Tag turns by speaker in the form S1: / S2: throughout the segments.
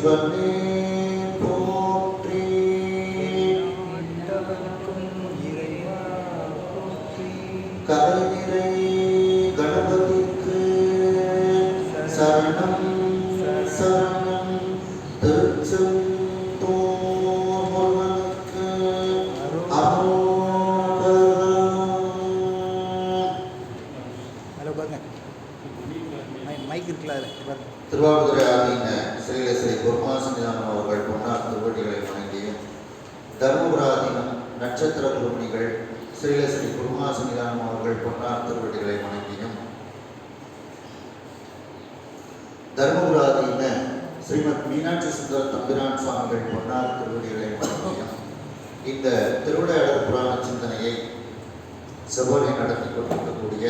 S1: சிவனே போற்றி. கலைநிறை கணபதிக்கு சரணம் சரணம். திருச்செந்தூர் முருகனுக்கு திருவாவூதுறை ஆதீன ஸ்ரீலஸ்ரீ குருமாசனிதானம் அவர்கள் பொன்னார் திருவடிகளை வணங்கியும், தர்மபுராதீனம் நட்சத்திர குருமணிகள் ஸ்ரீலஸ்ரீ குருமாசனிதானம் அவர்கள் பொன்னார் திருவடிகளை வணங்கியும், தர்மபுராதீன ஸ்ரீமத் மீனாட்சி சுந்தர தம்பிரான் சுவாமிகள் பொன்னார் திருவடிகளை வணங்கியும், இந்த திருவிளையாடல் புராண சிந்தனையை செவ்வனை நடத்தி கொண்டிருக்கக்கூடிய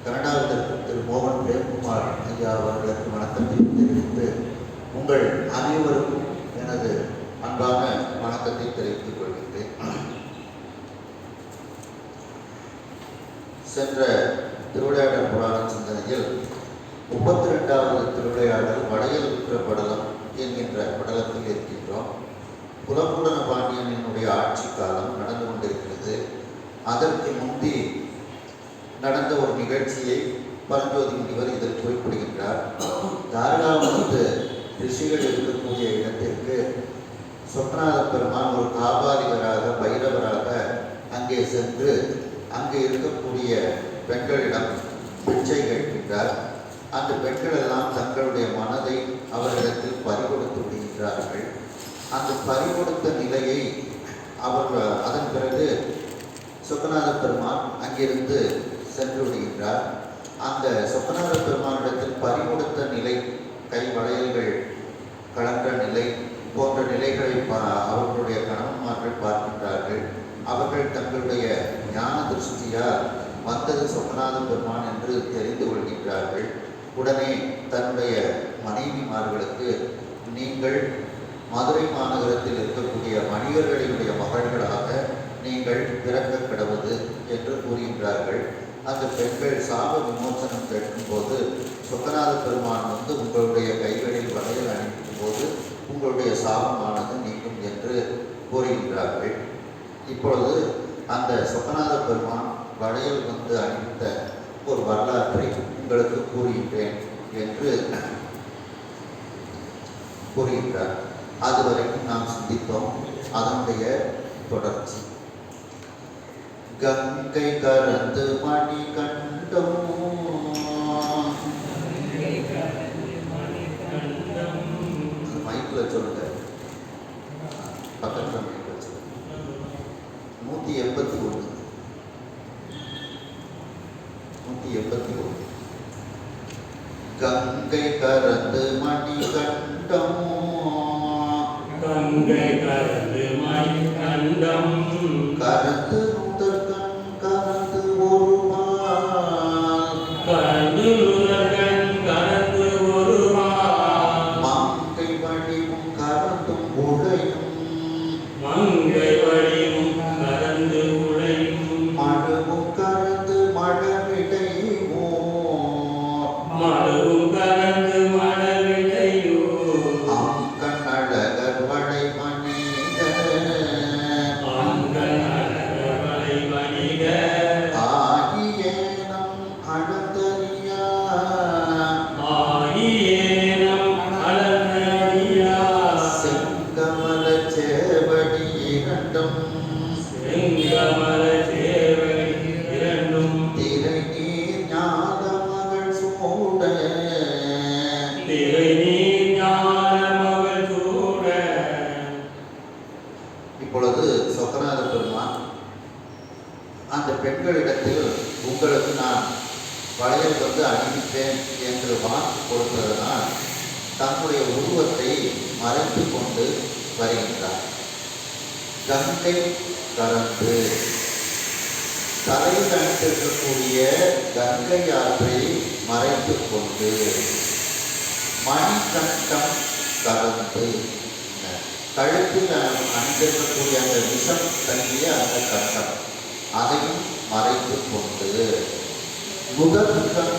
S1: கனடாவிலிருக்கும் திரு மோகன் பிரேம்குமார் ஐயா அவர்களுக்கு வணக்கத்தை தெரிவித்து உங்கள் அனைவருக்கும் எனது அன்பான வணக்கத்தை தெரிவித்துக் கொள்கின்றேன். சென்ற திருவிளையாடல் புராண சிந்தனையில் 32வது திருவிளையாடல் வளையல் விற்ற படலம் என்கின்ற படலத்தில் இருக்கின்றோம். புலம்புடன பாண்டியனினுடைய ஆட்சி காலம் நடந்து கொண்டிருக்கிறது. அதற்கு முந்தி நடந்த ஒரு நிகழ்ச்சியை பரஞ்சோதி முனிவர் இதில் குறிப்பிடுகின்றார். தாரகாவனத்து ரிஷிகள் இருக்கக்கூடிய இடத்திற்கு சொப்னாத பெருமான் ஒரு காபாலிகராக பைரவராக அங்கே சென்று அங்கே இருக்கக்கூடிய பெண்களிடம் பிச்சை கேட்கின்றார். அந்த பெண்கள் எல்லாம் தங்களுடைய மனதை அவர்களிடத்தில் பறிகொடுத்து விடுகின்றார்கள். அந்த பறிகொடுத்த நிலையை அதன் பிறகு சொப்பநாத பெருமான் அங்கிருந்து சென்று விடுகின்றார். அந்த சொப்பநாத பெருமானிடத்தில் பறிகொடுத்த நிலை, கை வளையல்கள் கலந்த நிலை போன்ற நிலைகளை அவர்களுடைய கணவன்மார்கள் பார்க்கின்றார்கள். அவர்கள் தங்களுடைய ஞான திருஷ்டியால் வந்தது சொப்பநாத பெருமான் என்று தெரிந்து கொள்கின்றார்கள். உடனே தன்னுடைய மனைவிமார்களுக்கு, நீங்கள் மதுரை மாநகரத்தில் இருக்கக்கூடிய வணிகர்களினுடைய மகள்களாக நீங்கள் பிறக்க கிடவது என்று கூறுகின்றார்கள். அந்த பெண்கள் சாப விமோசனம் கேட்கும்போது சொக்கநாத பெருமான் வந்து உங்களுடைய கைகளில் வளையல் அணிவிக்கும் போது உங்களுடைய சாபமானது நீக்கும் என்று கூறுகின்றார்கள். இப்பொழுது அந்த சொக்கநாத பெருமான் வளையல் வந்து அணிவித்த ஒரு வரலாற்றை உங்களுக்கு கூறுகின்றேன் என்று கூறுகின்றார். அதுவரைக்கும் நாம் சிந்தித்தோம். அதனுடைய தொடர்ச்சி. கங்கை கரந்து மணி கண்டம் மைக்கில் சொல்லுங்க, பக்கத்தில் மைக்கில் சொல்லுங்க. 181 கங்கை கரந்து மணி கண்டம்,
S2: கங்கை கரந்து மணி கண்டம்,
S1: கரந்து நுதற்கண் கரந்து ஒருமால்,
S2: கரந்து நுதற்கண் கரந்து ஒருமால்,
S1: மங்கை வடிவும் கரந்தும் உழையும்,
S2: மங்கை வடிவும் கரந்து உழையும்,
S1: மழுவும் கரந்து மழவிடையோ,
S2: மழுவும் கரந்து மழவிடையோ,
S1: அங்கண் அழகர் வளை மணிக,
S2: அங்கண் அழகர் வளை மணிக,
S1: ஆகியேனம் அளந்தறியா,
S2: ஆகியேனம் அளந்தறியா,
S1: செங்கமல சேவடி இரண்டும்,
S2: செங்கமல சேவடி இரண்டும்,
S1: திரை நீர் ஞான மகள் சூட,
S2: திரை நீர் ஞான மகள் சூட.
S1: இப்பொழுது சொக்கநாத பெருமான் அந்த பெண்களிடத்தில் உங்களுக்கு நான் வளையல் வந்து அணிவிப்பேன் என்று வாக்கு கொடுத்ததனால் தன்னுடைய உருவத்தை மறைத்து கொண்டு வருகின்றார். கங்கை கரந்து தலையில் அணிந்திருக்கக்கூடிய கங்கை ஆற்றை மறைத்து கொண்டு, மணிகண்டம் கரந்து கழுத்தில் அணிந்திருக்கக்கூடிய அந்த விஷம் தங்கிய அந்த கண்டம் அதையும் மறைத்து கொண்டு, முதற்கண்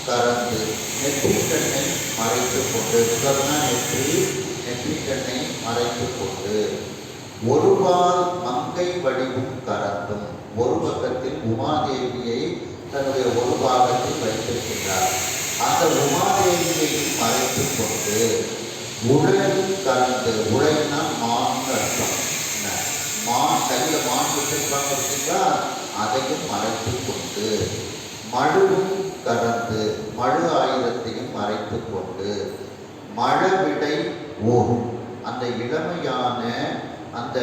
S1: கறந்து நெற்றிக்கண்ணை மறைத்து கொண்டு, முதல்னா நெற்றிக்கண்ணை மறைத்து கொண்டு, ஒருபால் மங்கை வடிவும் கறந்தும், ஒரு பக்கத்தில் உமாதேவியை தன்னுடைய ஒரு பாகத்தில் வைத்திருக்கின்றார். அந்த உமாதேவியை மறைத்து கொண்டு உழையும் கறந்து, உழைனா மான் அர்த்தம், மான் கையில் மான் வச்சிருப்பாங்க பார்த்தீங்களா, அதையும் மறைத்து கொண்டு, மழுவும் கறந்து, மழு ஆயுதத்தையும் மறைத்து கொண்டு, மழவிடை ஊர், அந்த இளமையான அந்த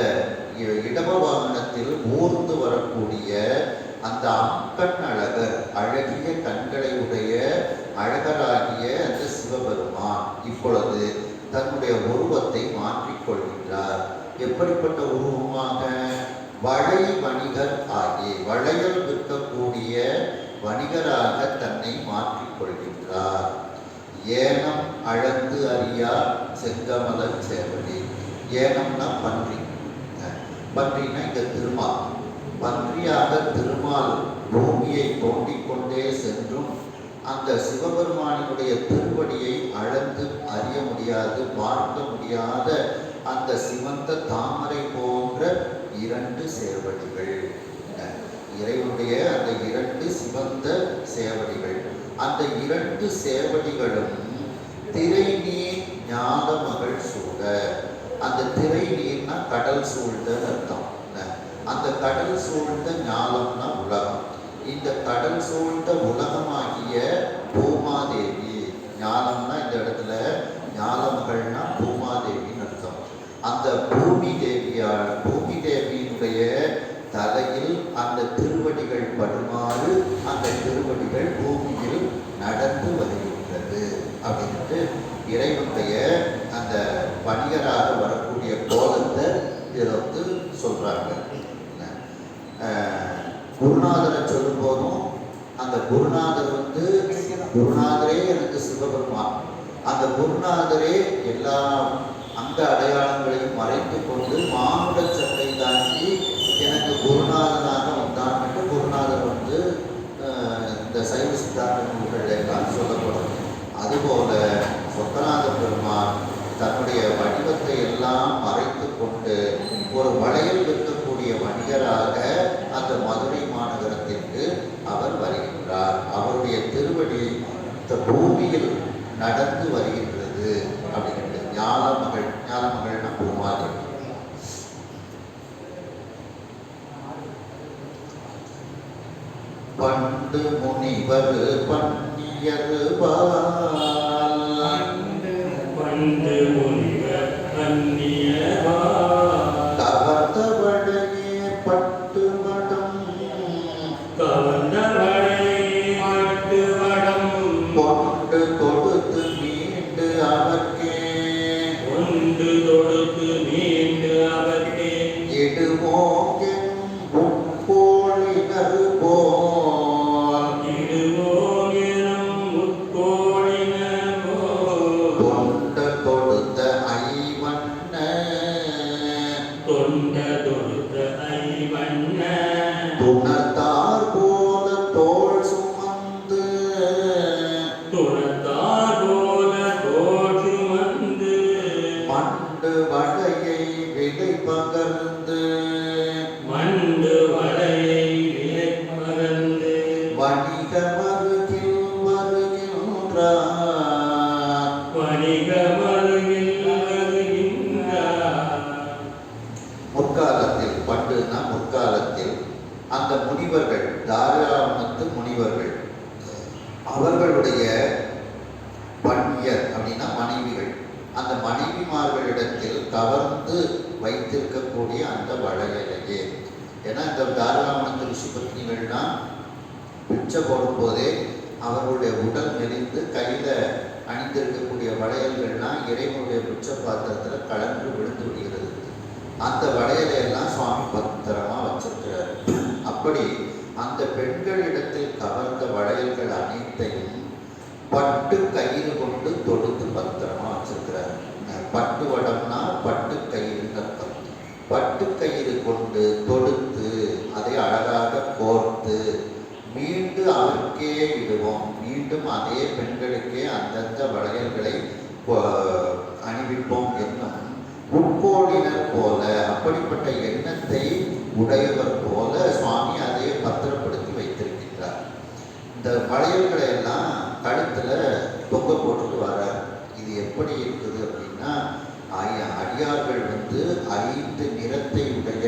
S1: இடம வாகனத்தில் ஊர்ந்து வரக்கூடிய அந்த அக்கண் அழகர், அழகிய கண்களை உடைய அழகராகிய அந்த சிவபெருமான் இப்பொழுது தன்னுடைய உருவத்தை மாற்றிக்கொள்கின்றார். எப்படிப்பட்ட உருவமாக? வளை வணிகர் ஆகிய, வளையல் விற்கக்கூடிய வணிகராக தன்னை மாற்றிக்கொள்கின்றார். ஏனம் அளந்து அறியா செங்கமலர் சேவடி. ஏனம்னா பன்றி, பன்றினா இங்க திருமால். பன்றியாக திருமால் பூமியை தோண்டிக்கொண்டே சென்றும் அந்த சிவபெருமானினுடைய திருவடியை அளந்து அறிய முடியாது, பார்க்க முடியாத அந்த சிவந்த தாமரை போன்ற இரண்டு சேவடிகள், இறைவனுடைய அந்த இரண்டு சிவந்த சேவடிகள். அந்த இரண்டு சேவடிகளும் திரை நீர் ஞான மகள் சூழ. அந்த திரை நீர்னா கடல் சூழ்ந்த அர்த்தம். அந்த கடல் சூழ்ந்த ஞானம்னா உலகம். இந்த கடல் சூழ்ந்த உலகமாகிய பூமாதேவி, ஞானம்னா இந்த இடத்துல ஞானமகள்னா பூமாதேவின்னு அர்த்தம். அந்த பூமி தேவியினுடைய தலையில் அந்த திருவடிகள் படுமாறு அந்த திருவடிகள் பூமியில் நடந்து வருகின்றது அப்படின்ட்டு இறைவனுடைய அந்த வணிகராக வரக்கூடிய கோலத்தை இதில் சொல்றாங்க. குருநாதரை சொல்லும் போதும் அந்த குருநாதர் குருநாதரே எனக்கு சிவபெருமான், அந்த குருநாதரே எல்லா அந்த அடையாளங்களையும் மறைத்து கொண்டு மானுட சட்டை தாண்டி எனக்கு குருநாதனாக வந்தான் என்று குருநாதர் இந்த சைவ சித்தாந்த நூல்கள் எல்லாம் சொல்லப்படும். அதுபோல சொக்கநாத பெருமான் தன்னுடைய வடிவத்தை எல்லாம் மறைத்து கொண்டு ஒரு வளையல் விற்கக்கூடிய வணிகராக அந்த மதுரை மாநகரத்திற்கு அவர் வருகின்றார். அவருடைய திருவடி இந்த பூமியில் நடந்து வருகின்றது அப்படிங்கிறது. ஞானமகள்னா பூமாதேவி. பண்டு முனிவர் பன்னியரு
S2: பண்டு முனிவர் பன்னியவா
S1: கவர்ந்தவளையே பட்டு வடம்,
S2: கவர்ந்தவளையே பட்டு வடம்
S1: கொண்டு கொடுத்து மீண்டு அவர்க்கே,
S2: கொண்டு தொடுத்து மீண்டு அவர்க்கே
S1: இடுவோங்கென் முக்கோழினர் போல்,
S2: இடுவோகெனும் முக்கோழினர் போல்
S1: தொண்ட தொடுத்த ஐவண்ண,
S2: தொண்ட தொடுத்த ஐவண்ண
S1: துணத்தார் போல தோள் சுமந்து,
S2: துணத்தார் போல தோள் சுமந்து
S1: மண்டு வளையை விதை பகர்ந்து,
S2: மண்டு வளையை விலை பகர்ந்து
S1: வணிக மருகில் வருகின்றார்.
S2: வணிக மருகில் வருகின்றார்.
S1: முற்காலத்தில், பண்டுனா முற்காலத்தில் அந்த முனிவர்கள், தாராவணத்து முனிவர்கள், அவர்களுடைய பன்னியர் அப்படின்னா மனைவிகள், அந்த மனைவிமார்களிடத்தில் கவர்ந்து வைத்திருக்கக்கூடிய அந்த வளையலையே. ஏன்னா இந்த தாராவணத்து ரிஷி பத்னிகள்லாம் பிச்சை போடும்போதே அவர்களுடைய உடல் மெலிந்து கையில் அணிந்திருக்கக்கூடிய வளையல்கள்லாம் இறைவனுடைய பிச்சை பாத்திரத்தில் கலந்து விழுந்து விடுகிறது. அந்த வளையலையெல்லாம் சுவாமி பத்திரமா வச்சிருக்கிறார். அப்படி அந்த பெண்களிடத்தில் கவர்ந்த வளையல்கள் அனைத்தையும் பட்டு கயிறு கொண்டு தொடுத்து பத்திரமா வச்சிருக்கிறார். பட்டு வடம்னா பட்டு கயிறுன்னு அர்த்தம். பட்டு கயிறு கொண்டு தொடுத்து அதை அழகாக கோர்த்து மீண்டு அவருக்கு நமக்கே விடுவோம், மீண்டும் அதே பெண்களுக்கே அந்தந்த வளையல்களை அணிவிப்போம் என்னும் உட்கோடினர் போல, அப்படிப்பட்ட எண்ணத்தை உடையவர் போல சுவாமி அதை பத்திரப்படுத்தி வைத்திருக்கின்றார். இந்த வளையல்களை எல்லாம் கழுத்துல தொங்க போட்டுட்டு வர்றார். இது எப்படி இருக்குது அப்படின்னா, அடியார்கள் 5 நிறத்தை உடைய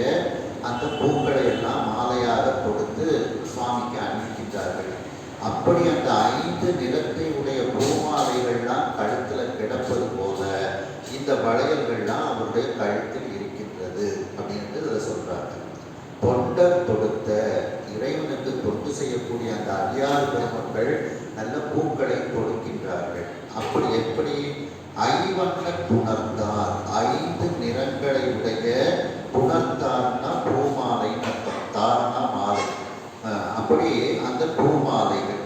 S1: அந்த பூக்களை எல்லாம் மாலையாக கொடுத்து சுவாமிக்கு அணிவிக்கின்றார்கள். அப்படி அந்த 5 நிறத்தை உடைய பூமாலைகள்லாம் கழுத்துல கிடப்பது போல இந்த வளையல்கள்லாம் அவருடைய கழுத்தில் இருக்கின்றது அப்படின்ட்டு இதை சொல்றாங்க. தொண்டர் தொடுத்த இறைவனுக்கு தொண்டு செய்யக்கூடிய அந்த அடியார் பெருமக்கள் நல்ல பூக்களை கொடுக்கின்றார்கள். அப்படி எப்படி ஐவண்ண புணர்ந்தார், 5 நிறங்களை உடைய புணர்த்தார்னா பூமாலை, தார்னா மாலை. அப்படி அந்த பூமாலைகள்,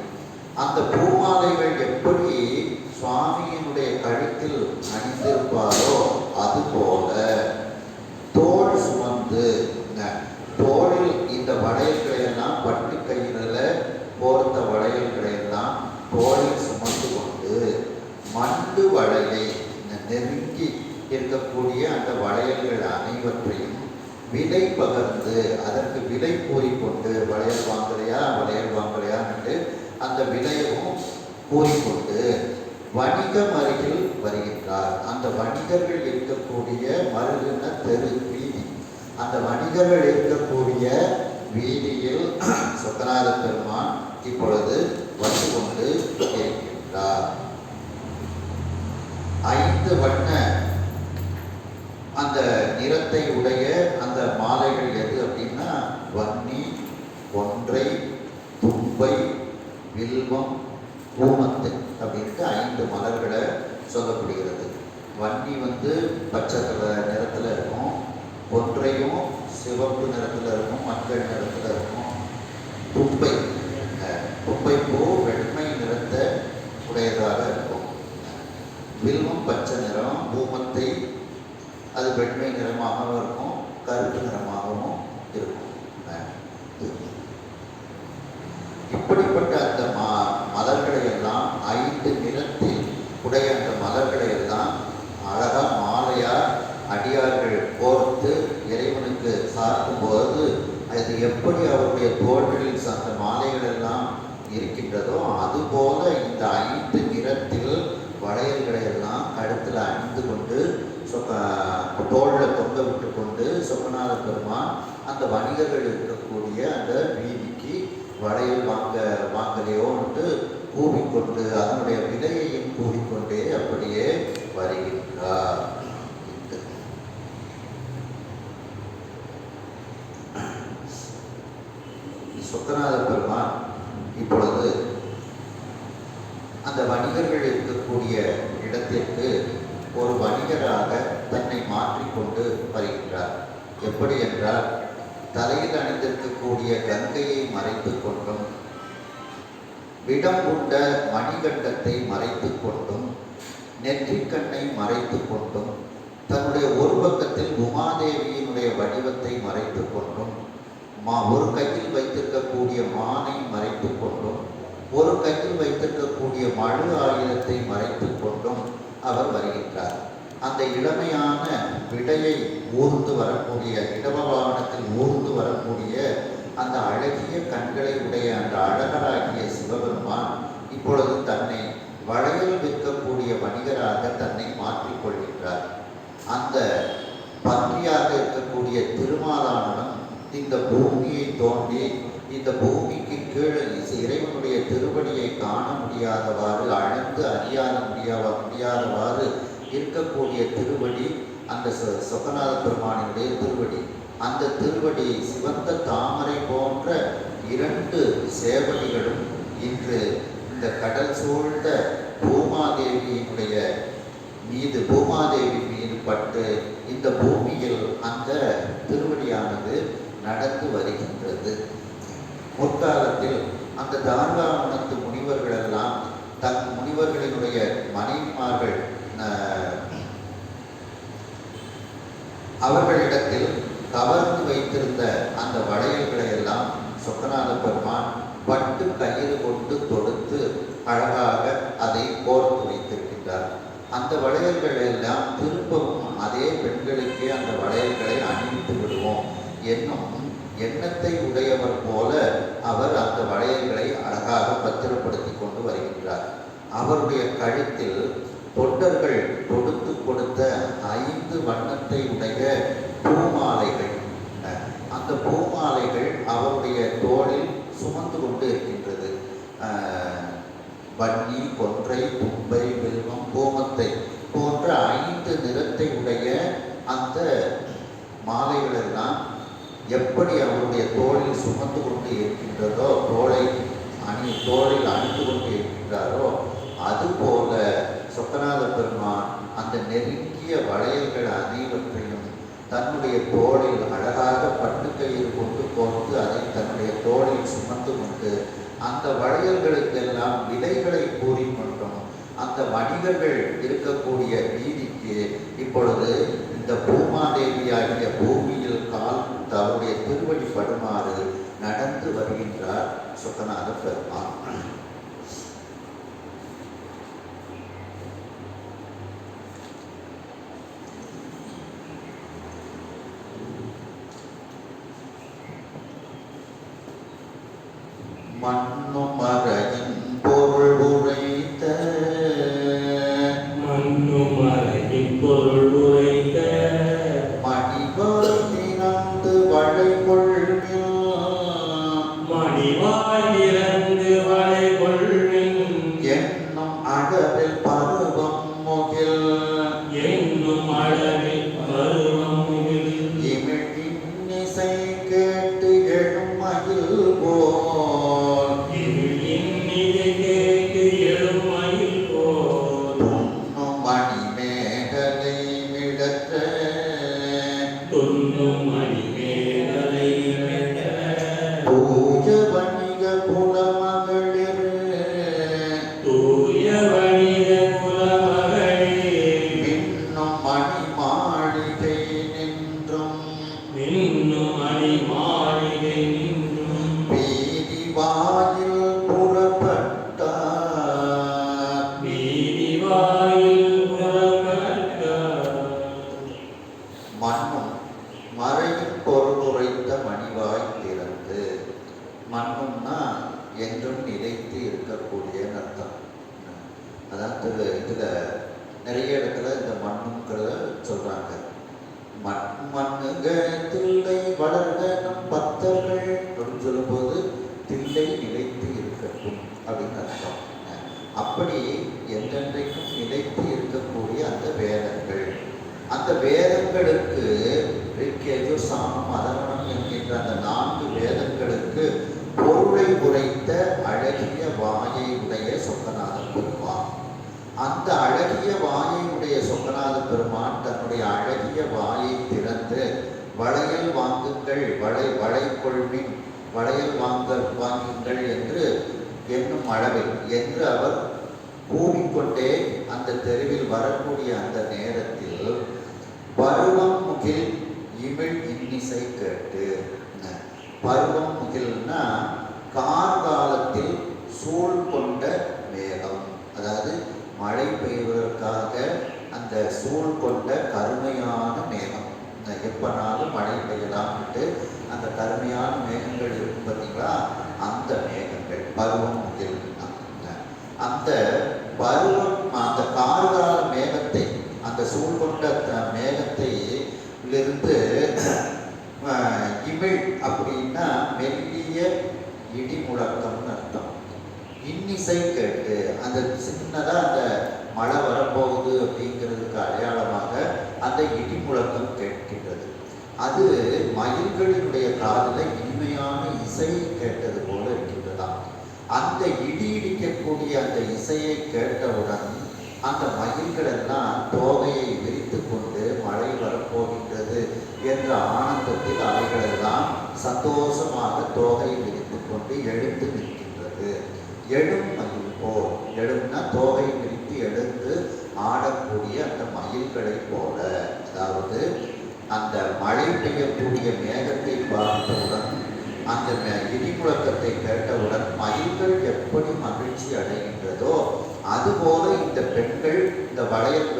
S1: அந்த பூமாலைகள் எப்படி சுவாமியினுடைய கழுத்தில் அணிந்திருப்பாரோ அதுபோல தோள் சுமந்து, தோளில் இந்த வளையல்களை எல்லாம் பட்டு கயிறுல போர்த்த வளையல்களை எல்லாம் தோளில் சுமந்து கொண்டு மண்டு வளையை நெருங்கி இருக்கக்கூடிய அந்த வளையல்கள் அனைவற்றையும் விலை பகர்ந்து, அதற்கு விலை கூறிக்கொண்டு, வளையல் வாங்கலையா என்று அந்த விலையவும் கூறிக்கொண்டு வணிகம் அருகில் வருகின்றார். அந்த வணிகர்கள் இருக்கக்கூடிய மருகின தெரு வீதி, அந்த வணிகர்கள் இருக்கக்கூடிய வீதியில் சொக்கநாத பெருமான் இப்பொழுது வந்து கொண்டு இருக்கின்றார். 5 வண்ண அந்த நிறத்தை உடைய அந்த மாலைகள் எது அப்படின்னா வன்னி, ஒன்றை, தும்பை, வில்வம், ஊமத்து அப்படின்ட்டு 5 மலர்களை சொல்லப்படுகிறது. வன்னி பச்சை நிறத்தில் இருக்கும், ஒன்றையும் சிவப்பு நிறத்தில் இருக்கும், மஞ்சள் நிறத்தில் இருக்கும். தும்பை, தும்பை பூ வெண்மை நிறத்தை உடையதாக இருக்கும். வில்வம் பச்சை நிறம், ஊமத்தை அது வெண்மை நிறமாகவும் இருக்கும், கருப்பு நிறமாகவும் இருக்கும். இப்படிப்பட்ட அந்த மலர்களை எல்லாம் 5 நிறத்தில் உடைய அந்த மலர்களை எல்லாம் அழகா மாலையா அடியார்கள் கோர்த்து இறைவனுக்கு சார்க்கும் போது அது எப்படி அவருடைய தோள்களில் அந்த மாலைகள் எல்லாம் இருக்கின்றதோ அதுபோல இந்த 5 நிறத்தில் வளையல்களை எல்லாம் கழுத்தில் அணிந்து கொண்டு தோளில் தொங்க விட்டு கொண்டு சொக்கநாத பெருமான் அந்த வணிகர்கள் இருக்கக்கூடிய அந்த வீதிக்கு வளையல் வாங்கலையோன்ட்டு கூவிக்கொண்டு அதனுடைய விலையையும் கூவிக்கொண்டே அப்படியே வருகின்றார். சொக்கநாத பெருமான் இப்பொழுது அந்த வணிகர்கள் இருக்கக்கூடிய இடத்திற்கு ஒரு வணிகராக தன்னை மாற்றிக்கொண்டு வருகின்றார். எப்படி என்றால், தலையில் அணிந்திருக்கக்கூடிய கங்கையை மறைத்து கொண்டும், விடம் கொண்ட மணிகண்டத்தை மறைத்து கொண்டும், நெற்றிக்கண்ணை மறைத்து கொண்டும், தன்னுடைய ஒரு பக்கத்தில் உமாதேவியினுடைய வடிவத்தை மறைத்து கொண்டும், ஒரு கையில் வைத்திருக்கக்கூடிய மானை மறைத்து கொண்டும், ஒரு கையில் வைத்திருக்கக்கூடிய மழு ஆயுதத்தை மறைத்து கொண்டும் அவர் வருகின்றார். அந்த இளமையான விடையை ஊர்ந்து வரக்கூடிய, இடம வாகனத்தில் ஊர்ந்து வரக்கூடிய அந்த அழகிய கண்களை உடைய அந்த அழகராகிய சிவபெருமான் இப்பொழுது தன்னை வளையல் விற்கக்கூடிய வணிகராக தன்னை மாற்றிக்கொள்கின்றார். அந்த பன்றியாக இருக்கக்கூடிய திருமாலானவன் இந்த பூமியை தோண்டி இந்த பூமிக்கு கீழே இறைவனுடைய திருவடியை காண முடியாதவாறு, அளந்து அறியாத முடியாதவாறு இருக்கக்கூடிய திருவடி அந்த சொக்கநாத பெருமானுடைய திருவடி. அந்த திருவடி சிவந்த தாமரை போன்ற 2 சேவடிகளும் இன்று இந்த கடல் சூழ்ந்த பூமாதேவியினுடைய பூமாதேவி மீது பட்டு இந்த பூமியில் அந்த திருவடியானது நடந்து வருகின்றது. முற்காலத்தில் அந்த தார்காவனத்து முனிவர்கள் எல்லாம் தன் முனிவர்களினுடைய மனைவிமார்கள் அவர்களிடத்தில் கவர்ந்து வைத்திருந்த அந்த வளையல்களை எல்லாம் சொக்கநாத பெருமான் பட்டு கயிறு கொண்டு தொடுத்து அழகாக அதை கோர்த்து வைத்திருக்கின்றார். அந்த வளையல்கள் எல்லாம் திரும்பவும் அதே பெண்களுக்கே அந்த வளையல்களை அணிவித்து விடுவோம் என்னும் எண்ணத்தை உடையவர் போல அவர் அந்த வளையல்களை அழகாக பத்திரப்படுத்தி கொண்டு வருகின்றார். அவருடைய கழுத்தில் தொண்டர்கள் தொடுத்து கொடுத்த 5 வண்ணத்தை உடைய பூமாலைகள், அந்த பூமாலைகள் அவருடைய தோளில் சுமந்து கொண்டு இருக்கின்றது. வன்னி, கொன்றை, தும்பை, வில்வம், கோமத்தை போன்ற 5 நிறத்தை உடைய அந்த மாலைகள் எல்லாம் எப்படி அவருடைய தோளில் சுமந்து கொண்டு இருக்கின்றதோ, தோளில் அணிந்து கொண்டு இருக்கின்றாரோ, அதுபோல சொக்கநாத பெருமான் அந்த நெருங்கிய வளையல்கள் அனைவற்றையும் தன்னுடைய தோளில் அழகாக பட்டுக்கயிறு கொண்டு கோர்த்து அதை தன்னுடைய தோளில் சுமந்து கொண்டு அந்த வளையல்களுக்கெல்லாம் விலைகளை கூறிக்கொண்டும் அந்த வணிகர்கள் இருக்கக்கூடிய வீதிக்கு இப்பொழுது இந்த பூமாதேவியாகிய பூமியில் கால் அவருடைய திருவடி படுமாறு நடந்து வருகின்றார் சொக்கநாத பெருமான். மண்ணும் மறையின் பொருள் உரைத்த மணிவாய் திறந்து வளை கொள்மின் என்னும் அளவில் பருவம் முகில் இமிழிசை கேட்டு எழும் மயில் போல் துண்ணும் மணி மேகலை மிடற்ற தூய வணிக புலமகளிர் மின்னும் மணி மாளிகை நின்றும் வீதி வாயில் புறப்பட்டார். மண்ணும் மறையின் பொருள் உரைத்த மணிவாய் திறந்து, மண்ணும்னா என்றும் நிலைத்து இருக்கக்கூடிய அர்த்தம். அதாவது இதுல நிறைய இடத்துல இந்த மண்ணுங்கிறத சொல்றாங்க. மண்ணுக தில்லை வளர்க நம் பக்தர்கள் அப்படின்னு சொல்லும்போது தில்லை நிலைத்து இருக்கட்டும் அப்படின்னு அர்த்தம். அப்படி என்றென்றைக்கும் நிலைத்து இருக்கக்கூடிய அந்த வேதங்கள், அந்த வேதங்களுக்கு ரிக்கேது, சாமம், அதர்வணம் என்கின்ற அந்த 4 வேதங்களுக்கு பொருளை உரைத்த அழகிய வாயை உடைய சொக்கநாத பெருமான். அந்த அழகிய வாயை உடைய சொக்கநாத பெருமான் தன்னுடைய அழகிய வாயை திறந்து வளையல் வாங்குங்கள், வளை கொள்மின், வளையல் வாங்குங்கள் என்று என்னும் அளவில் என்று அவர் கூறிக்கொண்டே அந்த தெருவில் வரக்கூடிய அந்த நேரத்தில் பருவம் முகில் இமிழ் இன்னிசை கேட்டு. பருவம் முகில்னா கார்காலத்தில் சூழ் கொண்ட மேகம், அதாவது மழை பெய்வதற்காக அந்த சூழ் கொண்ட கருமையான மேகம். எப்பனாலும் மழை பெய்யலாம்ட்டு அந்த கருமையான மேகங்கள் இருக்கும் பார்த்தீங்களா, அந்த மேகங்கள் பருவம் முகில். அந்த பருவம் அந்த கார்கால மேகத்தை, அந்த சூழ் கொண்ட மேகத்தை இருந்து இமிழ் அப்படின்னா மெல்லிய இடி முழக்கம்னு அர்த்தம். இன்னிசை கேட்டு அந்த சின்னதாக அந்த மழை வரப்போகுது அப்படிங்கிறதுக்கு அடையாளமாக அந்த இடி முழக்கம் கேட்கின்றது. அது மயில்களினுடைய காதில் இனிமையான இசை கேட்டது போல இருக்கின்றதாம். அந்த இடி இடிக்கக்கூடிய அந்த இசையை கேட்டவுடன் அந்த மயில்கள் எல்லாம் தோகையை விரித்து கொண்டு மழை வரப்போகின்றது என்ற ஆனந்தத்தில் அவைகளெல்லாம் சந்தோஷமாக தோகையை விரித்து கொண்டு எழுந்து நிற்கின்றது. எழும் மயில் போல், எழும்னா தோகை விரித்து எழுந்து ஆடக்கூடிய அந்த மயில்களை போல, அதாவது அந்த மழை பெய்யக்கூடிய மேகத்தை பார்த்தவுடன் அந்த இடி முழக்கத்தை கேட்டவுடன் மயில்கள் எப்படி மகிழ்ச்சி அடைகின்றதோ அதுபோல இந்த பெண்கள் இந்த வளையல்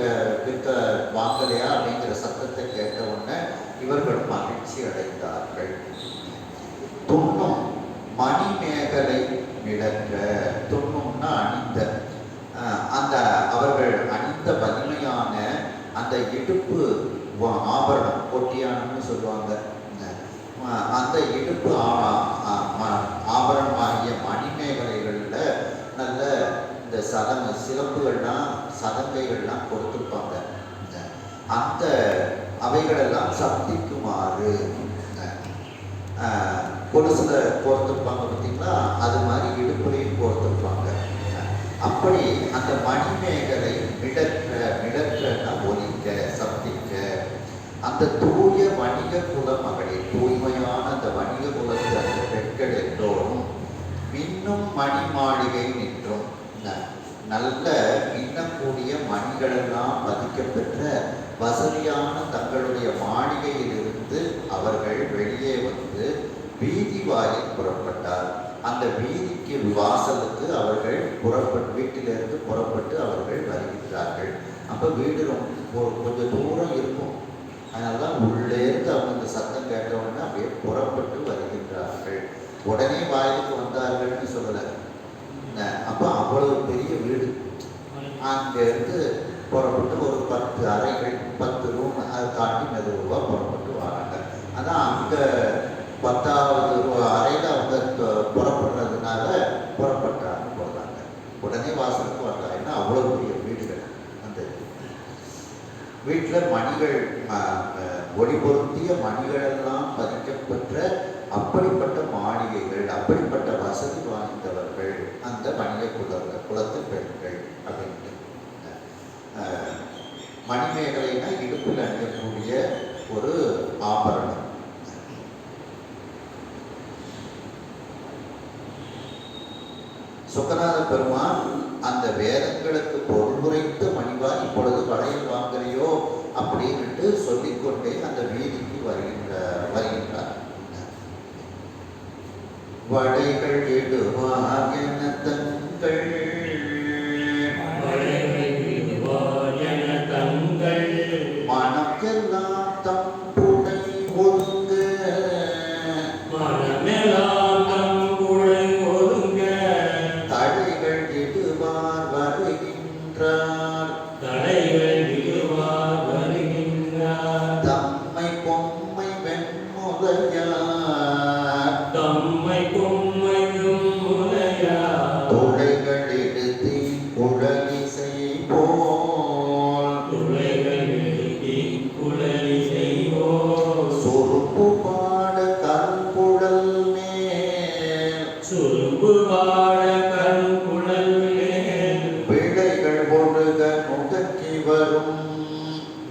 S1: விற்க வாங்கலையா அப்படிங்கிற சத்தத்தை கேட்ட உடனே இவர்கள் மகிழ்ச்சி அடைந்தார்கள். துண்ணும் மணிமேகலை மிளக்க, துண்ணும்னா அணிந்த, அந்த அவர்கள் அணிந்த வலிமையான அந்த இடுப்பு ஆபரணம், கொட்டியானம்னு சொல்லுவாங்க, அந்த இடுப்பு ஆபரணமாகிய மணிமேகலைகளில் நல்ல இந்த சிலம்புகள்லாம் சதங்கைகள்லாம் கொடுத்துருப்பாங்க. அந்த அவைகளெல்லாம் சக்திக்குமாறு கொலுசுல கோர்த்துருப்பாங்க பார்த்தீங்களா, அது மாதிரி இடுப்புலையும் கோர்த்துருப்பாங்க. அப்படி அந்த மணிமேகலை மிளற்றன்னா ஒலிக்க, சப்திக்க, அந்த தூய வணிக குல மகளிர், தூய்மையான அந்த வணிக குலத்து அந்த பெண்கள் எல்லோரும் மின்னும் மணி மாளிகை நின்றும், நல்ல மின்னக்கூடிய மணிகளெல்லாம் பதிக்கப்பெற்ற வசதியான தங்களுடைய மாளிகையிலிருந்து அவர்கள் வெளியே வந்து வீதி வாயில் புறப்பட்டார். அந்த வீதிக்கு வாசலுக்கு அவர்கள் வீட்டிலிருந்து புறப்பட்டு அவர்கள் வருகின்றார்கள். அப்போ வீடு கொஞ்சம் தூரம் இருக்கும், அதனால தான் உள்ளே இருந்து அவங்க இந்த சத்தம் கேட்டவுடனே அப்படியே புறப்பட்டு வருகின்றார்கள். உடனே வாயிலுக்கு வந்தார்கள்னு சொல்லலை. அப்போ அவ்வளவு பெரிய வீடு, அங்கேருந்து புறப்பட்டு ஒரு 10 அறைகள், 10 ரூம், அதை தாண்டி மெதுவாக புறப்பட்டு வராங்க. அதான் அங்கே 10வது அறையில் அவங்க புறப்படுறதுனால புறப்பட்டான்னு போடுறாங்க. உடனே வாசலுக்கு வந்தாங்க. ஏன்னா அவ்வளோ பெரிய வீடுகள். அந்த வீட்டில் மணிகள், ஒளி பொருத்திய மணிகளெல்லாம் பதிக்கப்பெற்ற அப்படிப்பட்ட மாளிகைகள், அப்படிப்பட்ட வசதி வாய்ந்தவர்கள் அந்த வணிக குலத்து பெண்கள் அப்படின்ட்டு. மணிமேகலைனா இடுப்பில் அணியக்கூடிய ஒரு ஆபரணம். சொக்கநாத பெருமான் அந்த வேதங்களுக்கு பொருளுரைத்த மணிவா இப்பொழுது வளையல் வாங்கலையோ அப்படின்ட்டு சொல்லிக்கொண்டே அந்த வீதிக்கு வருகின்றார். வடைகள் இடுவார் என தங்கள் மனக்கெல்லாம் தம்புடை ஒதுங்க, தடைகள் இடுவார் வருகின்றார், தம்மை பொம்மை வெண்முலையார், துளைகள் எடுத்தி குழலிசை போல், சுருப்பு பாட கருங்குழல் மேல்,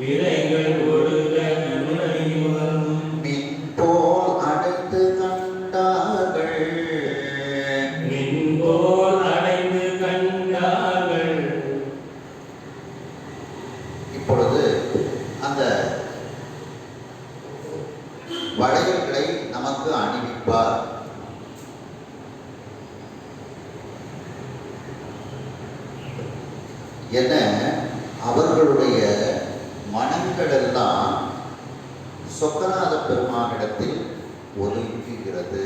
S1: விளைகள் ஒழுக நுடக்கி வரும், மின் போல் அடைத்து கண்டார்கள், இப்பொழுது அந்த வளையல்களை நமக்கு அணிவிப்பார். என அவர்களுடைய மனங்களெல்லாம் சொக்கநாத பெருமானிடத்தில் ஒதுங்குகிறது.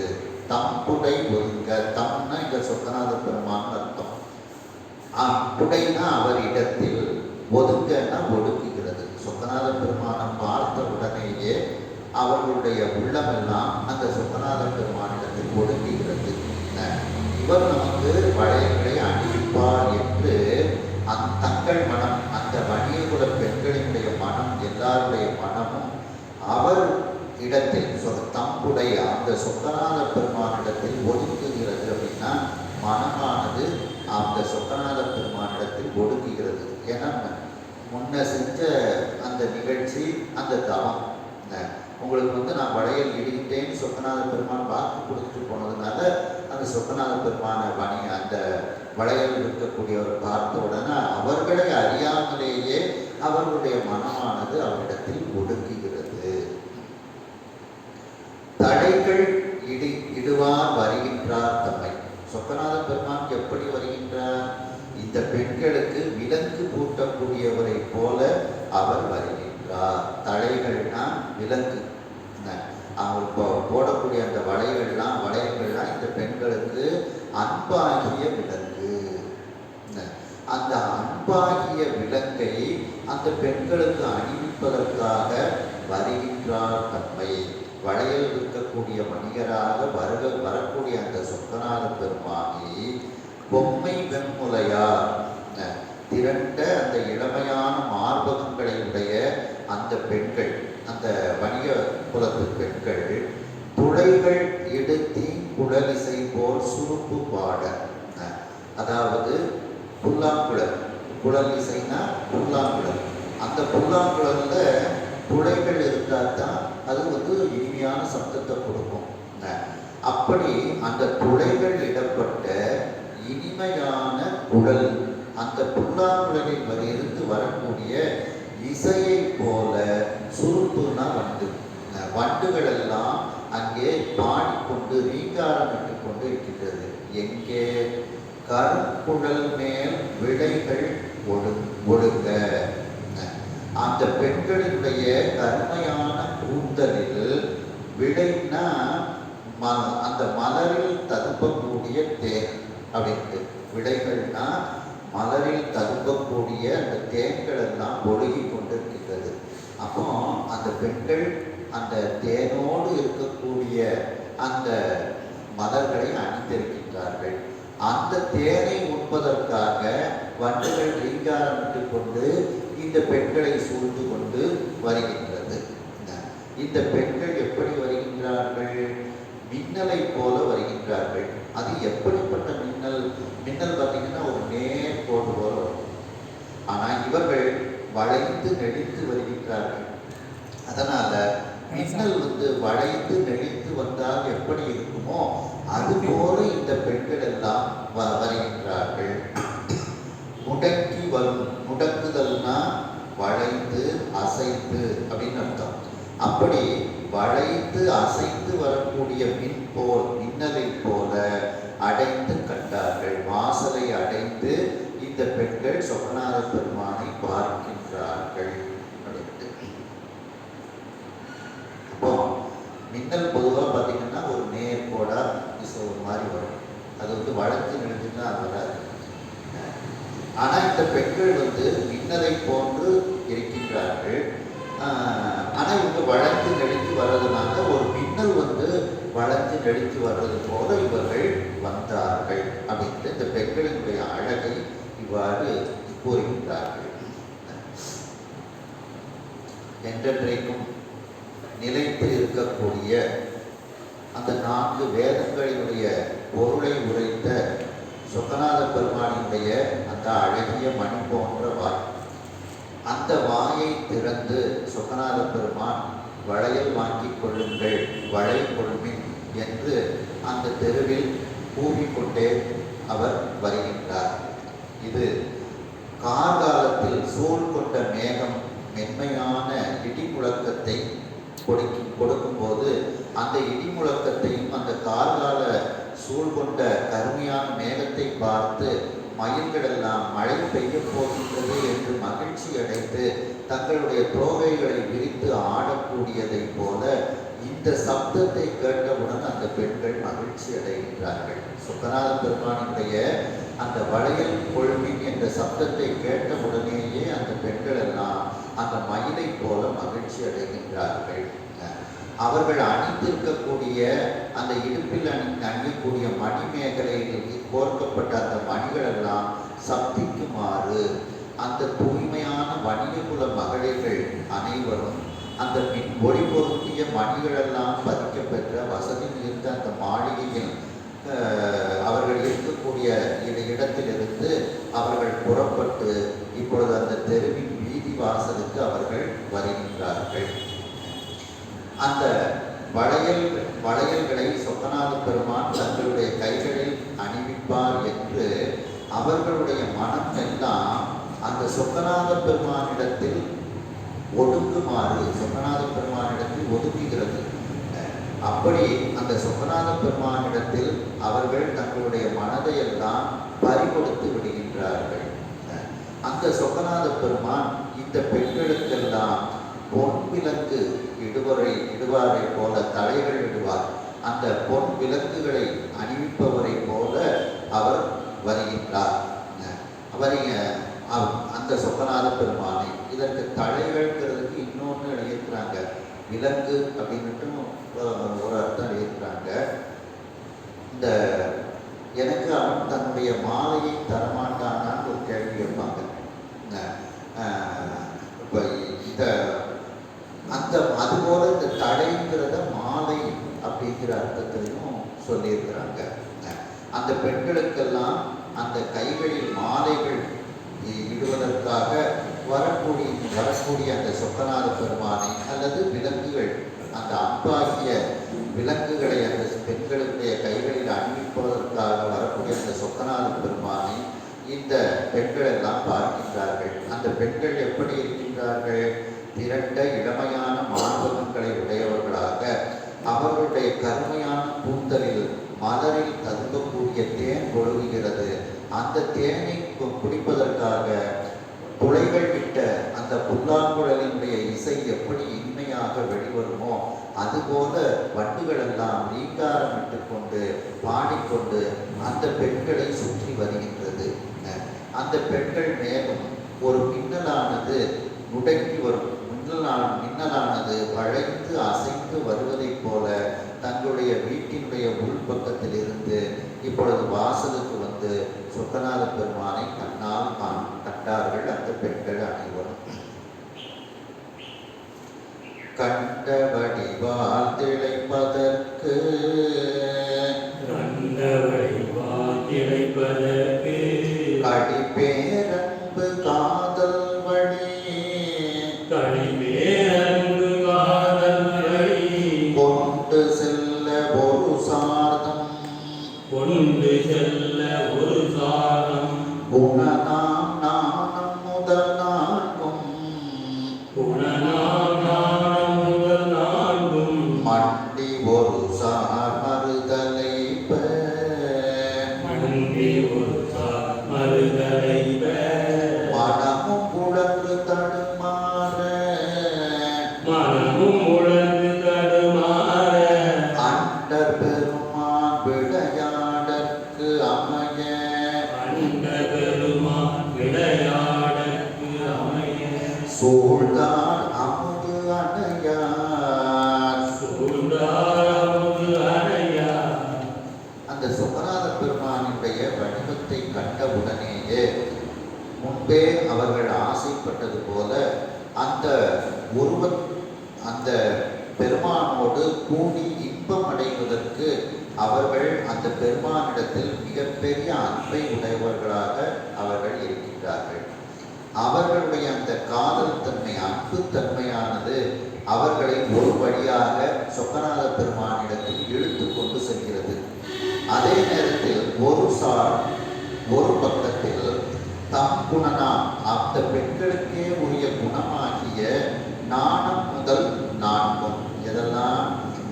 S1: தம்புடை ஒதுங்க, தம்னா இங்க சொக்கநாத பெருமான் அர்த்தம். புடைனா அவர் இடத்தில், ஒதுங்கன்னா ஒடுக்குகிறது. சொக்கநாத பெருமானை பார்த்த உடனேயே அவர்களுடைய உள்ளமெல்லாம் அந்த சொக்கநாத பெருமானிடத்தில் ஒடுங்குகிறது. இவர் நமக்கு வளையல்களை அணிவிப்பார் என்று தங்கள் மனம், அந்த வணிககுல பெண்களினுடைய மனம், எல்லாருடைய மனமும் அவர் இடத்தில் தம்புடைய அந்த சொக்கநாத பெருமானிடத்தில் ஒதுக்குகிறது. அப்படின்னா மனமானது அந்த சொக்கநாத பெருமானிடத்தில் ஒடுக்குகிறது. ஏன்னா முன்ன செஞ்ச அந்த நிகழ்ச்சி, அந்த தவம், உங்களுக்கு நான் வளையல் இடிக்கிட்டேன்னு சொக்கநாத பெருமான் வாக்கு கொடுத்துட்டு போனதுனால அந்த சொக்கநாத பெருமான அந்த வளையல் இருக்கக்கூடியவர் பார்த்த உடனே அவர்களை அறியாமலேயே அவர்களுடைய மனமானது அவரிடத்தில் ஒடுக்குகிறது. தடைகள் சொக்கநாத பெருமான் எப்படி வருகின்றார்? இந்த பெண்களுக்கு விலங்கு பூட்டக்கூடியவரை போல அவர் வருகின்றார். தலைகள்னா விலங்கு, அவங்க போடக்கூடிய அந்த வளையங்கள்லாம் இந்த பெண்களுக்கு அன்பாகிய விலங்கு. அந்த அன்பாகிய விலங்கை அந்த பெண்களுக்கு அணிவிப்பதற்காக வருகின்றார் தம்மை. வளையல் இருக்கக்கூடிய மனிதராக வரக்கூடிய அந்த சொக்கநாத பெருமானை பொம்மை வெண்முலையார் திரண்ட அந்த இளமையான மார்பகங்களை உடைய அந்த பெண்கள், அந்த வணிக குலத்து பெண்கள் துளைகள் எடுத்தி குழலிசை போல் சுருப்பு பாட, அதாவது புல்லாங்குழல், குழல் இசைனா புல்லாங்குழல், அந்த புல்லாங்குழல்ல துளைகள் இருந்தால் தான் அது இனிமையான சப்தத்தை கொடுக்கும். அப்படி அந்த துளைகள் இடப்பட்ட இனிமையான குழல், அந்த புல்லாங்குழலில் இருந்து வரக்கூடிய இசையை போல சுருப்புனா வண்டுகள் எல்லாம் அங்கே பாடிக்கொண்டு ரீங்காரமிட்டு கொண்டு இருக்கின்றது. எங்கே? கருங்குழல் மேல் விடைகள் ஒழுங்க. அந்த பெண்களினுடைய கருமையான கூந்தலில் விடைனா அந்த மலரில் ததும்பக்கூடிய தேன் அப்படின்ட்டு. விடைகள்னா மலரில் ததும்பக்கூடிய அந்த தேன்கள் எல்லாம் ஒழுகி கொண்டிருக்கின்றது. அப்போ அந்த பெண்கள் அந்த தேனோடு இருக்கக்கூடிய அந்த மலர்களை அணிந்திருக்கின்றார்கள். அந்த தேனை உண்பதற்காக வண்டுகள் ரீங்காரமிட்டு கொண்டு இந்த பெண்களை சூழ்ந்து கொண்டு வருகின்றது. இந்த பெண்கள் எப்படி வருகின்றார்கள்? மின்னலை போல வருகின்றார்கள். அது எப்படிப்பட்ட மின்னல்? மின்னல் பார்த்தீங்கன்னா ஒரு நேர் கோடு போல வரும். ஆனால் இவர்கள் வளைந்து நெளித்து வருகின்றார்கள். அதனால மின்னல் வளைந்து நெளித்து வந்தால் எப்படி இருக்குமோ அது போல இந்த பெண்கள் எல்லாம் வருகின்றார்கள். முடக்கி வரும், முடக்குதல்னா வளைந்து அசைத்து அப்படின்னு அர்த்தம். அப்படி வளைந்து அசைத்து வரக்கூடிய மின்னலை போல அடைந்து கண்டார்கள். வாசலை அடைந்து இந்த பெண்கள் சொக்கநாத பெருமானை பார்க்கின்றார்கள். அப்போ மின்னல் பொதுவாக பார்த்தீங்கன்னா ஒரு நேர்கோடா ஒரு மாதிரி வரும். அது வளைந்து நிறுத்தினா அது வராது. ஆனால் இந்த பெண்கள் மின்னலை போன்று இருக்கின்றார்கள். ஆனால் இவங்க வளைந்து நெளித்து வர்றதுனால ஒரு மின்னல் வளைந்து நெளித்து வர்றது போல இவர்கள் வந்தார்கள் அப்படின்ட்டு இந்த பெண்களினுடைய அழகை இவ்வாறு கூறுகின்றார்கள். என்றென்றைக்கும் நிலைத்து இருக்கக்கூடிய அந்த 4 வேதங்களினுடைய பொருளை உரைத்த சொக்கநாத பெருமானினுடைய அந்த அழகிய மணி போன்ற வாய், அந்த வாயை திறந்து சொக்கநாத பெருமான் வளையல் வாங்கிக் கொள்ளுங்கள், வளை கொள்மின் என்று அந்த தெருவில் கூவிக்கொண்டே அவர் வருகின்றார். இது கார்காலத்தில் சூழ் கொண்ட மேகம் மென்மையான இடி முழக்கத்தை கொடுக்கும்போது அந்த இடி முழக்கத்தையும் அந்த கார்கால சூழ்கொண்ட கருமையான மேகத்தை பார்த்து மயில்கள் எல்லாம் மழை பெய்ய போகின்றது என்று மகிழ்ச்சி அடைந்து தங்களுடைய தோகைகளை விரித்து ஆடக்கூடியதை போல இந்த சப்தத்தை கேட்டவுடன் அந்த பெண்கள் மகிழ்ச்சி அடைகின்றார்கள். சொக்கநாத பெருமானுடைய அந்த வளையல் கொள்மின் என்ற சப்தத்தை கேட்டவுடனேயே அந்த பெண்கள் எல்லாம் அந்த மயிலை போல மகிழ்ச்சி அடைகின்றார்கள். அவர்கள் அணிந்திருக்கக்கூடிய அந்த இடுப்பில் அணியக்கூடிய மணிமேகலையில் கோர்க்கப்பட்ட அந்த மணிகள் எல்லாம் சப்திக்குமாறு அந்த தூய்மையான வணிககுல மகளிர்கள் அனைவரும் அந்த ஒளி பொருந்திய மணிகளெல்லாம் பதிக்கப்பெற்ற வசதி மிகுந்த அந்த மாளிகையில் அவர்கள் இருக்கக்கூடிய இடத்திலிருந்து அவர்கள் புறப்பட்டு இப்பொழுது அந்த தெருவின் வீதி வாசலுக்கு அவர்கள் வருகின்றார்கள். அந்த வளையல்களை சொக்கநாத பெருமான் தங்களுடைய கைகளில் அணிவிப்பார் என்று அவர்களுடைய மனம் எல்லாம் அந்த சொக்கநாத பெருமானிடத்தில் ஒடுங்குமாறு, சொக்கநாத பெருமானிடத்தில் ஒதுக்குகிறது. அப்படி அந்த சொக்கநாத பெருமானிடத்தில் அவர்கள் தங்களுடைய மனதையெல்லாம் பறிகொடுத்து விடுகின்றார்கள். அந்த சொக்கநாத பெருமான் இந்த பெண்களுக்கெல்லாம் பொன் விலங்கு இடுவாரை போல தலைகள் இடுவார். அந்த பொன் விலங்குகளை அணிவிப்பவரை போல அவர் வருகின்றார். அந்த சொக்கநாத பெருமானை இதற்கு தலைகள்ங்கிறதுக்கு இன்னொன்று எழுதியிருக்கிறாங்க. விலங்கு அப்படின்னுட்டு ஒரு அர்த்தம் எழுதியிருக்கிறாங்க. இந்த எனக்கு அவன் தன்னுடைய மாலையை தரமாட்டானான்னு ஒரு கேள்வி வைப்பாங்க. இப்போ அதுபோல இந்த தடைங்கிறத மாலை அப்படிங்கிற அர்த்தத்திலையும் சொல்லியிருக்கிறாங்க. அந்த பெண்களுக்கெல்லாம் அந்த கைகளில் மாலைகள் இடுவதற்காக வரக்கூடிய அந்த சொக்கநாத பெருமானை அல்லது விலங்குகள், அந்த அம்பாகிய விலங்குகளை அந்த பெண்களுடைய கைகளில் அணிவிப்பதற்காக வரக்கூடிய அந்த சொக்கநாத பெருமானை இந்த பெண்கள் எல்லாம் பார்க்கின்றார்கள். அந்த பெண்கள் எப்படி இருக்கின்றார்கள்? திரண்ட இளமையான மார்பகங்களை உடையவர்களாக, அவர்களுடைய கருமையான கூந்தலில் மலரில் ததுங்கக்கூடிய தேன் ஒழுகுகிறது. அந்த தேனை குடிப்பதற்காக துளைகள் விட்ட அந்த புல்லாங்குழலினுடைய இசை எப்படி இனிமையாக வெளிவருமோ அதுபோல வண்டுகள் எல்லாம் ரீங்காரமிட்டு கொண்டு பாடிக்கொண்டு அந்த பெண்களை சுற்றி வருகின்றது. அந்த பெண்கள் மேலும் ஒரு மின்னலானது முடக்கி வரும். மின்னலானது வளைந்து அசைந்து வருவதைப் போல தங்களுடைய வீட்டினுடைய உள்பக்கத்தில் இருந்து இப்பொழுது வாசலுக்கு வந்து சொக்கநாத பெருமானை கண்ணால் கண்டார்கள் அந்த பெண்கள் அனைவரும். கண்ட வடிவால் திளைப்பதற்கு கடிபேரன்பு காதல் வழி கொண்டு செல்ல ஒரு சாதம் குணநாம் நாணம் முதல் நான்கும் மண்டி ஒரு சார் மறுதலைப்ப மனமும் உழன்று தடுமாற அண்டர் பெருமான் விளையாடற்கு அமைய சூழ்ந்தார் அமுது அணையார். அந்த சொக்கநாத பெருமானுடைய வடிவத்தை கண்டவுடனேயே முன்பே அவர்கள் ஆசைப்பட்டது போல அந்த ஒருவன் அந்த பெருமானோடு கூடி இன்பம் அடைவதற்கு அவர்கள் அந்த பெருமானிடத்தில் மிகப்பெரிய அன்பை உடையவர்களாக அவர்கள் இருக்கின்றார்கள். அவர்களுடைய அந்த காதல் தன்மை, அன்பு தன்மையானது அவர்களை ஒரு வழியாக சொக்கநாத பெருமானிடத்தில் இழுத்து கொண்டு செல்கிறது. அதே நேரத்தில் ஒரு பக்கத்தில் தம் குணனாம் அந்த பெண்களுக்கே உரிய குணமாகிய நாணம் முதல் நான்கும், எதெல்லாம்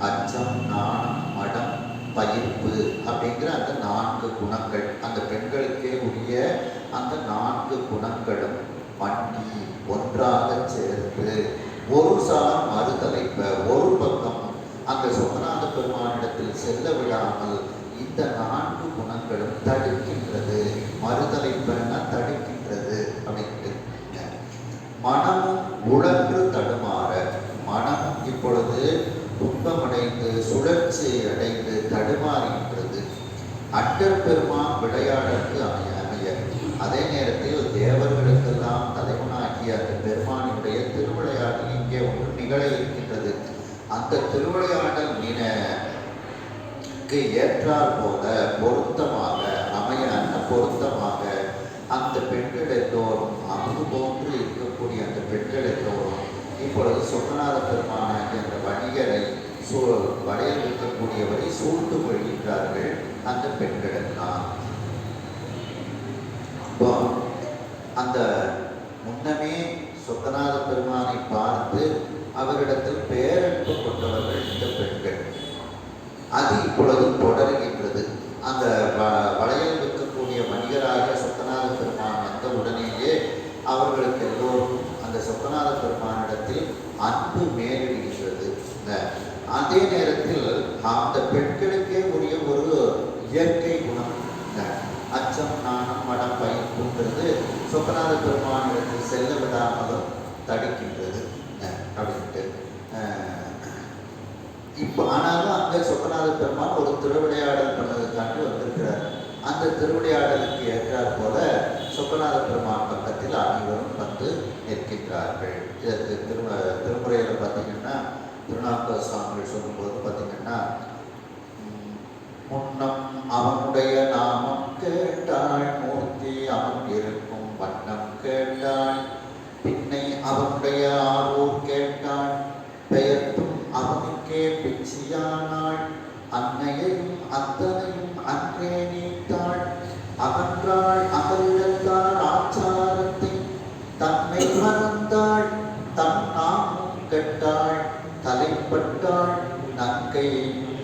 S1: அச்சம், நாணம், மடம், பயிர்ப்பு அப்படிங்கிற அந்த 4 குணங்கள், அந்த பெண்களுக்கே உரிய அந்த 4 குணங்களும் பண்ணி ஒன்றாக சேர்த்து ஒரு சார் மறுதலைப்ப ஒரு பக்கம் அந்த சொக்கநாத பெருமானிடத்தில் செல்ல விடாமல் இந்த 4 குணங்களும் தடுக்கின்றது. மறுதலைப்பன தடுக்கின்றது அப்படின்ட்டு. மனமும் உழன்று தடுமாற, மனமும் இப்பொழுது துன்பமடைந்து சுழற்சி அடைந்து தடுமாறுகின்றது. அண்டர் பெருமான் விளையாடற்கு அமைய அதே நேரத்தில் தேவர்களுக்கெல்லாம் தலைவனாகிய அந்த பெருமானுடைய திருவிளையாடல் இங்கே ஒன்று நிகழ இருக்கின்றது. அந்த திருவிளையாடல் ஏற்றார் போல பொருத்தமாக பொருத்தமாக அந்த பெண்கள் எல்லோரும் அங்கு போன்று இருக்கக்கூடிய அந்த பெண்கள் எல்லோரும் இப்பொழுது சொக்கநாத பெருமானாகிய அந்த வணிகரை வளையல் இருக்கக்கூடியவரை சூழ்ந்து கொள்கின்றார்கள் அந்த பெண்கள் எல்லாம். அந்த முன்னமே சொக்கநாத பெருமானை பார்த்து அவரிடத்தில் பேரன்பு கொண்டவர்கள் இந்த பெண்கள். அது இப்பொழுது தொடருகின்றது. அந்த வளையல் விற்கக்கூடிய வணிகராக சொக்கநாத பெருமான் வந்த உடனேயே அவர்களுக்கு எல்லோரும் அந்த சொக்கநாத பெருமானிடத்தில் அன்பு மேலிடுகின்றது. அதே நேரத்தில் அந்த பெண்களுக்கே உரிய ஒரு இயற்கை குணம், அச்சம், நாணம், மடம், பயன்புன்றது சொக்கநாத பெருமானிடத்தில் செல்ல விடாமலும் தடுக்கின்றது அப்படின்ட்டு. இப்போ ஆனாலும் அங்கே சொக்கநாத பெருமான் ஒரு திருவிளையாடல் பண்ணதுக்காண்டி வந்திருக்கிறார். அந்த திருவிளையாடலுக்கு ஏற்றாற் போல சொக்கநாத பெருமான் பக்கத்தில் அனைவரும் வந்து நிற்கின்றார்கள். இதற்கு திருமுறையில் பார்த்தீங்கன்னா திருநாவுக்கரசு சுவாமிகள் சொல்லும்போது பார்த்தீங்கன்னா, முன்னம் அவனுடைய நாமம் கேட்டாள் மூர்த்தி அவன் இருக்கும் வண்ணம் கேட்டாள், பின்னை அவனுடைய ஆரூர் கேட்டாள் பெயர்த்தும் அவனுக்கே பிச்சியானாள், அன்னையையும் அத்தனையும் அன்றே நீத்தாள், அகன்றாள் அகலிடத்தார் ஆச்சாரத்தை தன்னை மறந்தாள், தன் நாமும் கெட்டாள் தலைப்பட்டாள் நங்கை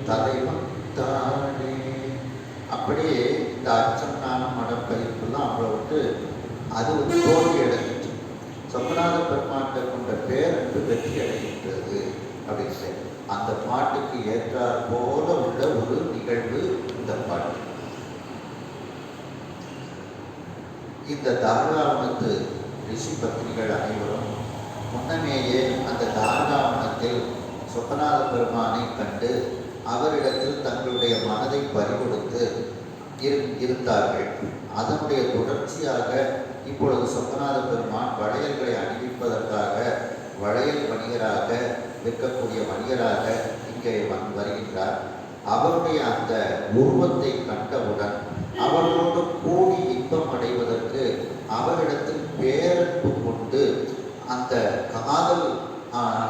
S1: தலைவந்தாளே. அப்படியே இந்த அச்சம், நாணம், மடம், பயிர்ப்புலாம் அவளை விட்டு அது ஒரு தோல்வி அடைஞ்சிட்டு சொக்கநாத பெருமாட்டை கொண்ட பேரன்பு வெற்றி அடைகின்றது அப்படின்னு அந்த பாட்டுக்கு ஏற்றாற் போல உள்ள ஒரு நிகழ்வு இந்த பாட்டு. இந்த தாராவணத்து ரிஷி பத்னிகள் அனைவரும் முன்னமேயே அந்த தாராவணத்தில் சொக்கநாத பெருமானை கண்டு அவரிடத்தில் தங்களுடைய மனதை பறிகொடுத்து இருந்தார்கள். அதனுடைய தொடர்ச்சியாக இப்பொழுது சொக்கநாத பெருமான் வளையல்களை அணிவிப்பதற்காக வளையல் வணிகராக விற்கக்கூடிய வணிகராக இங்கே வருகின்றார். அவருடைய அந்த உருவத்தை கண்டவுடன் அவர்களோடு கூடி இன்பம் அடைவதற்கு அவரிடத்தில் பேரன்பு கொண்டு அந்த காதல்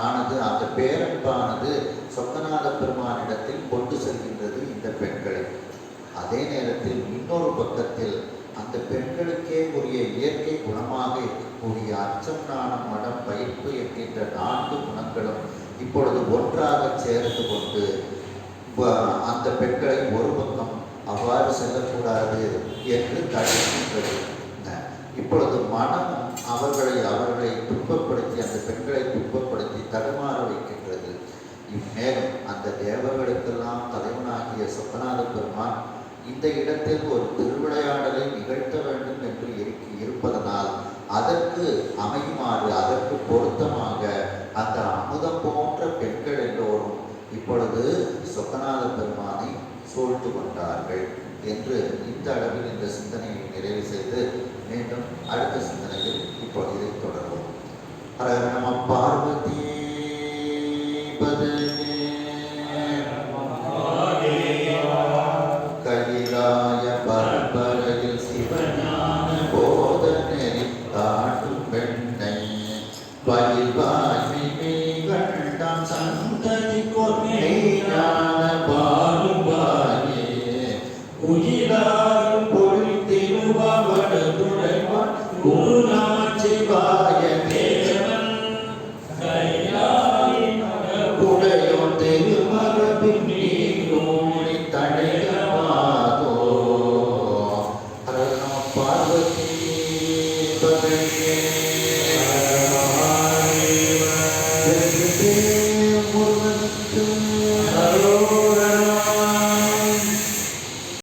S1: ஆனது, அந்த பேரன்பானது சொக்கநாத பெருமானிடத்தில் கொண்டு செல்கின்றது இந்த பெண்களை. அதே நேரத்தில் இன்னொரு பக்கத்தில் அந்த பெண்களுக்கே உரிய இயற்கை குணமாக இருக்கக்கூடிய அச்சம், நாணம், மடம், பயிர்ப்பு என்கின்ற 4 குணங்களும் இப்பொழுது ஒன்றாக சேர்ந்து கொண்டு அந்த பெண்களை ஒரு பக்கம் அவ்வாறு செல்லக்கூடாது என்று தடுக்கின்றது. இப்பொழுது மனம் அவர்களை துன்பப்படுத்தி, அந்த பெண்களை துன்பப்படுத்தி தடுமாற வைக்கின்றது. இம்மேலும் அந்த தேவர்களுக்கெல்லாம் தலைவனாகிய சொக்கநாத பெருமான் இந்த இடத்தில் ஒரு திருவிளையாடலை நிகழ்த்த வேண்டும் என்று இருப்பதனால் அதற்கு அமையுமாறு, அதற்கு பொருத்தமாக அந்த அமுதம் போன்ற பெண்கள் எல்லோரும் இப்பொழுது சொக்கநாத பெருமானை சூழ்ந்து கொண்டார்கள் என்று இந்த அளவில் இந்த சிந்தனையை நிறைவு செய்து மீண்டும் அடுத்த சிந்தனையில் இப்பொழுது இதை தொடர்வோம். ஹர நம பார்வதி கைலாய பரம்பரையில் சிவஞான போதனை காட்டும் பெண்ணை பயில்வாய்மை கண்டாம் சந்ததி கொன்னையான பாருவாயே உயிராரும் பொருள் திருவாவடுதுடைவான் குருநாச்சிவாய தேவன் உடையோ திருமரபின் நீரோணி தடையவாதோ. ஹர நம பார்வதி பதே.